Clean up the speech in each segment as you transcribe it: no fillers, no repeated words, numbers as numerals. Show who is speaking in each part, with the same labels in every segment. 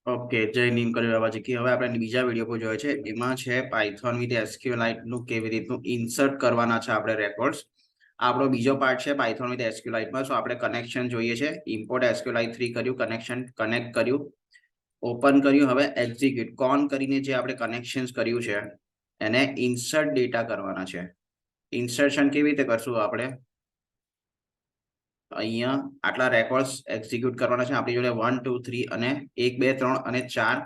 Speaker 1: Okay, જય નીમ કરી બાબાજી કે હવે આપણે બીજા વિડીયો પર જોયો છે, એમાં છે પાયથોન વિથ એસક્યુએલાઇટ નું કેવી રીતનું ઇન્સર્ટ કરવાના છે આપણે રેકોર્ડ્સ. આપણો બીજો પાર્ટ છે પાયથોન વિથ એસક્યુએલાઇટમાં. સો આપણે કનેક્શન જોઈએ છે. ઇમ્પોર્ટ એસક્યુએલાઇટ 3 કર્યું, કનેક્શન કનેક્ટ કર્યું, ઓપન કર્યું. હવે એક્ઝિક્યુટ કોન કરીને જે આપણે કનેક્શન્સ કર્યું છે એને ઇન્સર્ટ ડેટા કરવાના છે. ઇન્સર્શન કેવી રીતે કરશું આપણે? અહીંયા આટલા રેકોર્ડ્સ એક્ઝિક્યુટ કરવાના છે. આપણી જોડે 1 2 3 અને 1 2 3 અને 4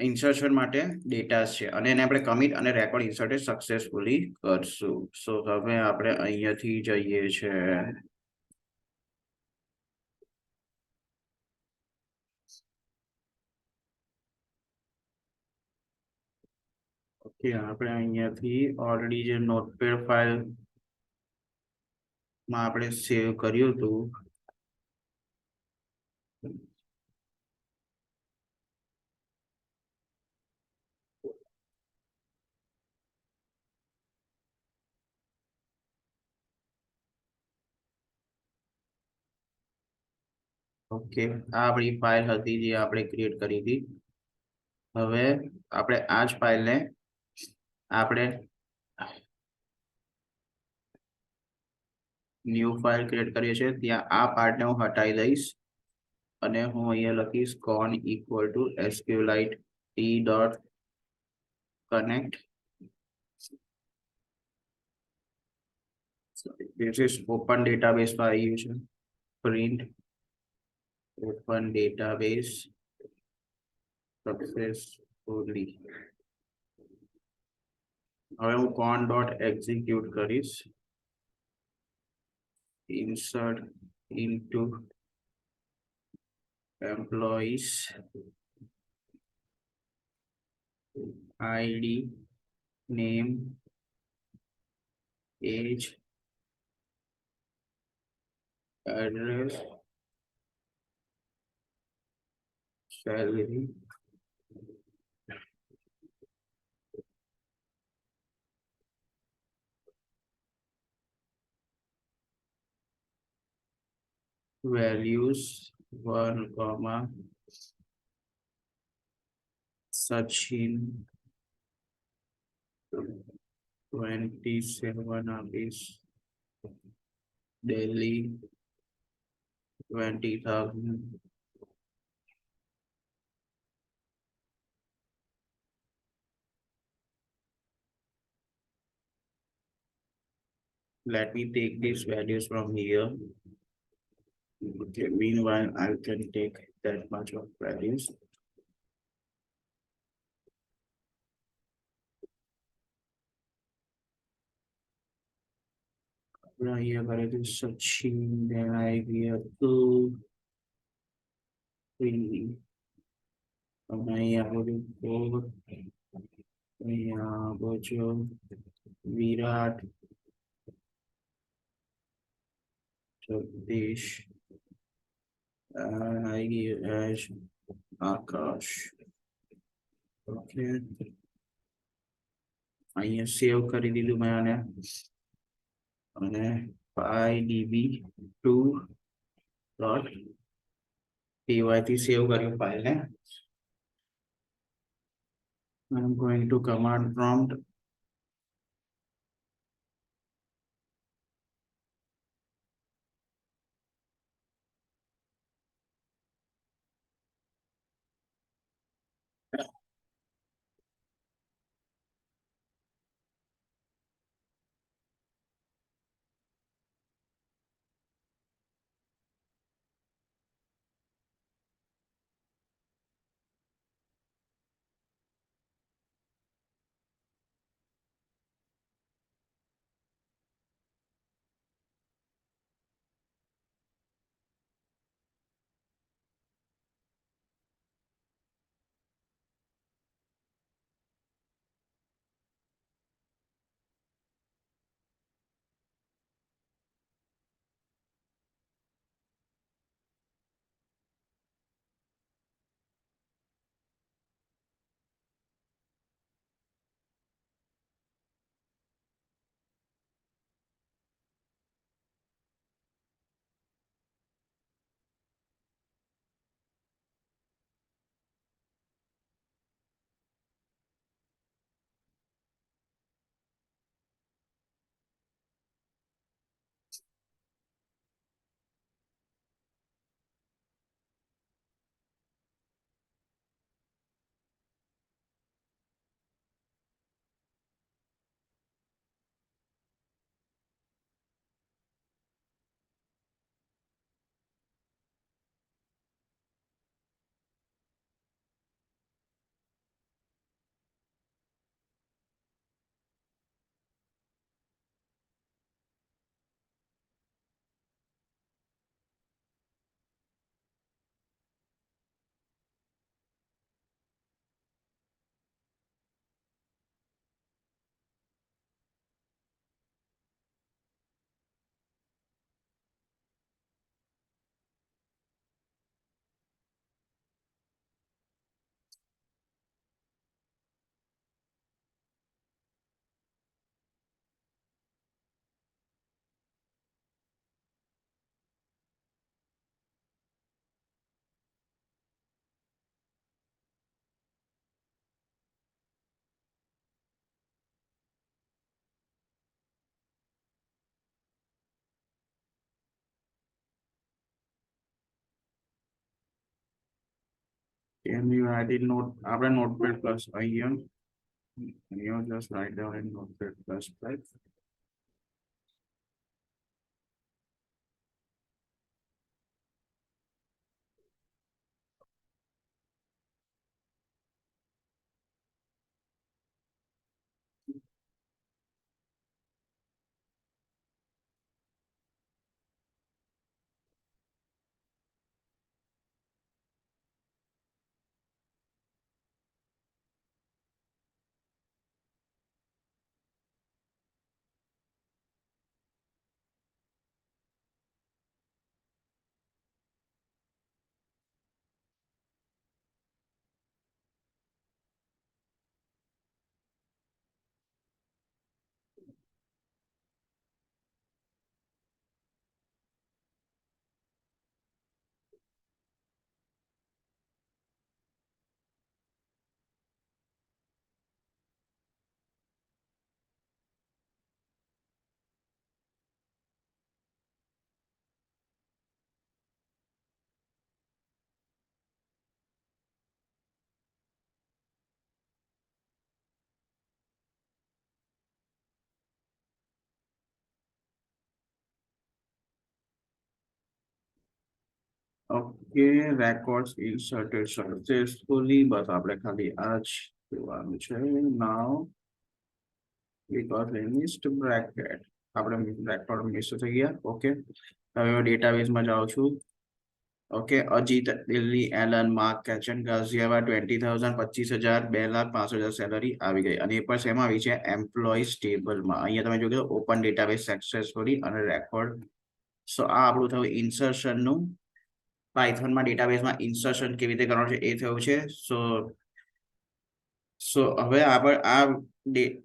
Speaker 1: ઇન્સર્શન માટે ડેટા છે અને એને આપણે કમિટ અને રેકોર્ડ ઇન્સર્ટેડ સક્સેસફુલી કરશું. સો હવે આપણે અહીંયાથી જઈએ છે. ઓકે, આપણે અહીંયાથી ઓલરેડી જે નોટપેડ ફાઇલ માં આપણે સેવ કર્યું હતું. ઓકે, આ આપણી ફાઇલ હતી જે આપણે ક્રિએટ કરી હતી. હવે આપણે આ જ ફાઇલને આપણે ન્યૂ ફાઇલ ક્રિએટ કરીએ છીએ. ત્યાં આ પાર્ટને હું હટાવી દઈશ અને હું અહીંયા લખીશ con equal to SQLite T dot connect. This is open database માં આવી ગયું છે. Print open database successfully. હવે હું કોન ડોટ એક્ઝિક્યુટ કરીશ. insert into employees id name age address salary values 1 comma Sachin 27 આપીશ. Delhi 20,000. Let me take these values from here. Okay, meanwhile I can take that much of values. અહીંયા કરેલું Sachin, then I get to અહીંયા બધું કોડ, અહીંયા બધું Virat, Jagdish, and I give as Akash. Okay, અહીંયા save કરી દીધું મેં આને અને pydb2 ડોટ py થી સેવ કર્યું ફાઇલને. I'm going to command prompt. can you write in note આપણે notepad plus અહીંયા you just write down in notepad plus right. Okay records inserted successfully બસ આપણે ખાલી આ જ જોવાનું છે now because I missed bracket આપણે રેકોર્ડ મિસ થઈ ગયા ઓકે હવે હું ડેટાબેઝમાં જાઉં છું okay Ajit Delhi Alan Mark કેચન ગાઝિયાબાદ 20,000 25,000 2,05,000 સેલરી આવી ગઈ અને એ પણ શેમાં આવી છે એમ્પ્લોઈઝ ટેબલમાં અહીંયા તમે જોયું ઓપન ડેટાબેઝ સક્સેસફુલી અને રેકોર્ડ સો આ આપણું થયું ઇન્સર્શનનું પાયથોનમાં ડેટાબેઝમાં ઇન્સર્શન કેવી રીતે કરવાનું છે એ થયું છે સો હવે આપણે આ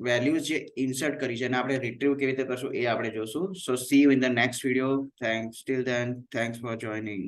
Speaker 1: વેલ્યુઝ જે ઇન્સર્ટ કરી છે અને આપણે રિટ્રીવ કેવી રીતે કરશું એ આપણે જોશું so see you in the next video thanks till then thanks for joining